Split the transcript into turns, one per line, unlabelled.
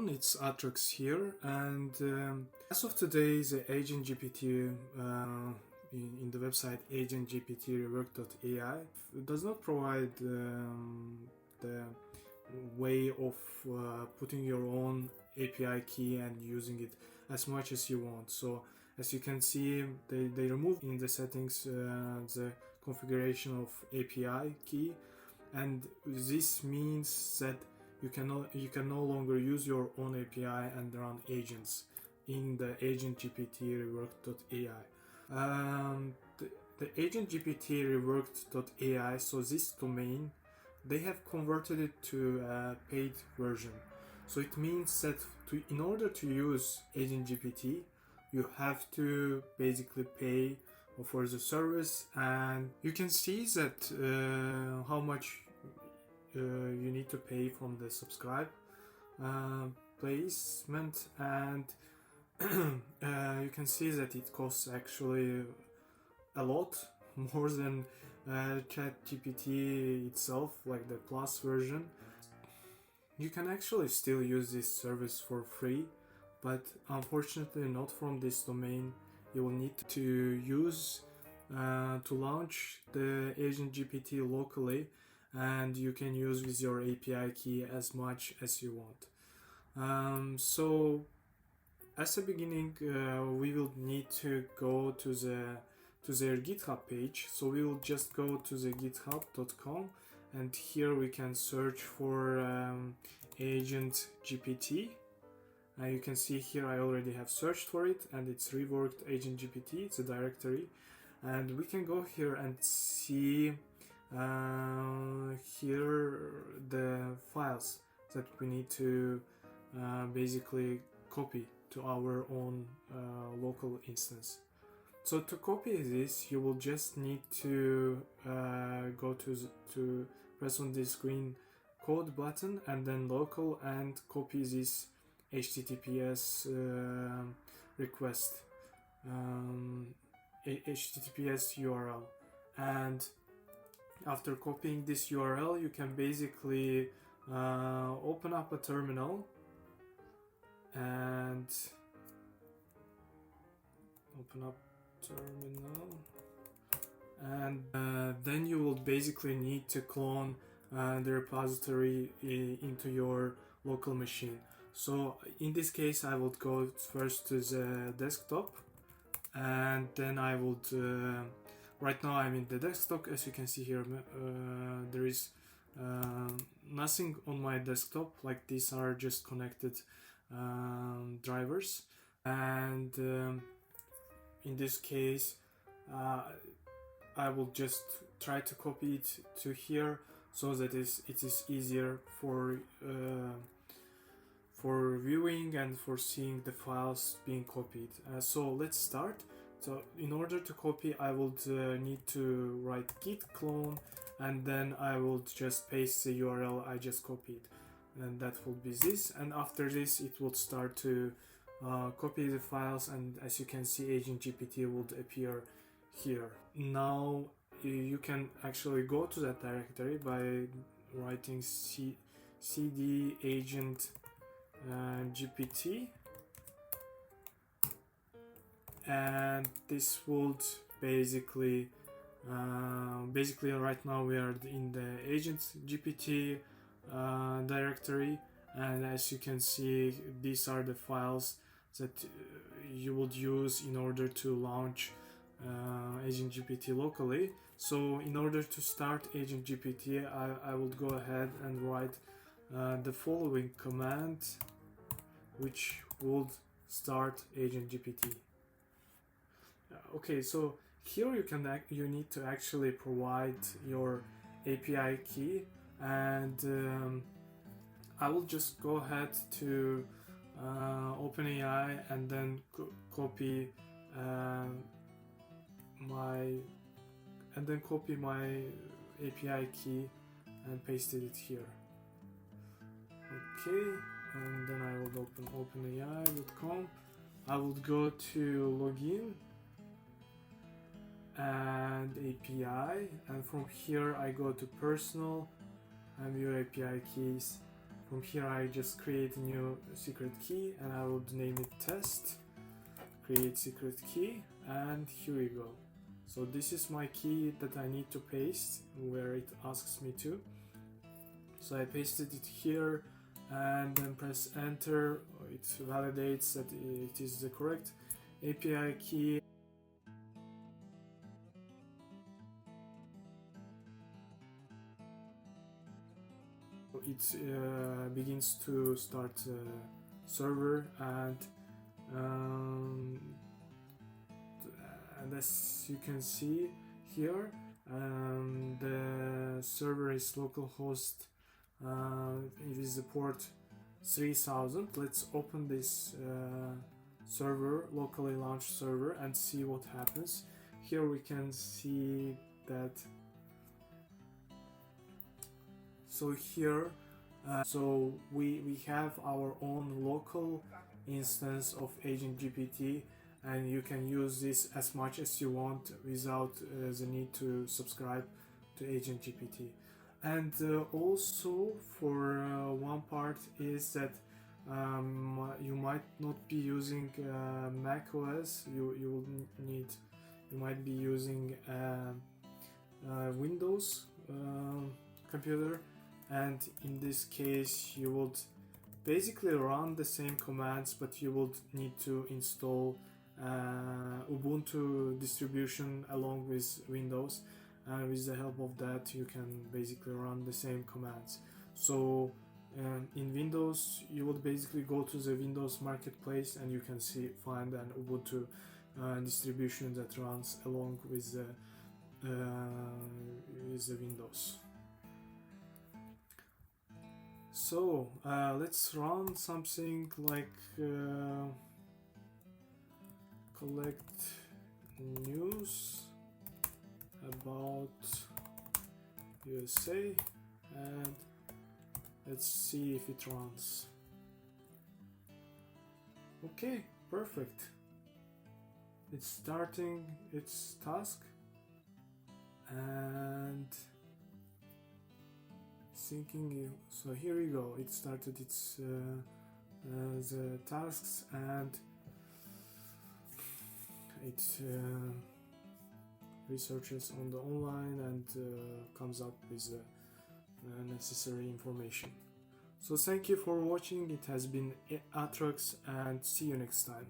everyone, it's Atrox here, and as of today, the AgentGPT in the website AgentGPT does not provide the way of putting your own API key and using it as much as you want. So as you can see, they remove in the settings the configuration of API key, and this means that you can no longer use your own API and run agents in the AgentGPT reworked.ai. The AgentGPT reworked.ai, so this domain, they have converted it to a paid version. So it means that in order to use AgentGPT, you have to basically pay for the service, and you can see that how much you need to pay from the subscribe placement, and you can see that it costs actually a lot more than ChatGPT itself, like the plus version. You can actually still use this service for free, but unfortunately not from this domain. You will need to use to launch the AgentGPT locally, and you can use with your API key as much as you want. So as a beginning, we will need to go to their GitHub page. So we will just go to the github.com, and here we can search for AgentGPT. You can see here I already have searched for it, and it's reworked AgentGPT. It's a directory, and we can go here and see here the files that we need to basically copy to our own local instance. So to copy this, you will just need to go to press on this green code button and then local, and copy this HTTPS request, HTTPS URL. And after copying this URL, you can basically open up a terminal and then you will basically need to clone the repository into your local machine. So in this case, I would go first to the desktop, and then I would right now I'm in the desktop. As you can see here, there is nothing on my desktop, like these are just connected drivers, and in this case I will just try to copy it to here, so that it is easier for viewing and for seeing the files being copied. So let's start. So in order to copy, I would need to write git clone, and then I will just paste the URL I just copied, and that will be this. And after this, it will start to copy the files, and as you can see, AgentGPT would appear here. Now you can actually go to that directory by writing cd agent GPT, and this would basically right now we are in the AgentGPT directory, and as you can see, these are the files that you would use in order to launch AgentGPT locally. So in order to start AgentGPT, I would go ahead and write the following command, which would start AgentGPT. Okay, so here you need to actually provide your API key, and I will just go ahead to OpenAI and then copy my API key and pasted it here. Okay, and then I will open openai.com. I would go to login and API, and from here I go to personal and view API keys. From here I just create a new secret key and I would name it test, create secret key, and here we go. So this is my key that I need to paste where it asks me to. So I pasted it here and then press enter. It validates that it is the correct API key. It begins to start server, and as you can see here, the server is localhost. It is the port 3000. Let's open this server, locally launched server, and see what happens. Here we can see that. So here, so we have our own local instance of AgentGPT, and you can use this as much as you want without the need to subscribe to AgentGPT. And also for one part is that you might not be using Mac OS. You might be using Windows computer, and in this case you would basically run the same commands, but you would need to install Ubuntu distribution along with Windows, and with the help of that you can basically run the same commands. So in Windows you would basically go to the Windows marketplace and you can find an Ubuntu distribution that runs along with the Windows. So let's run something like collect news about USA, and let's see if it runs. Okay, perfect. It's starting its task and syncing. So here we go. It started its the tasks, and it researches on the online and comes up with the necessary information. So thank you for watching. It has been Atrox, and see you next time.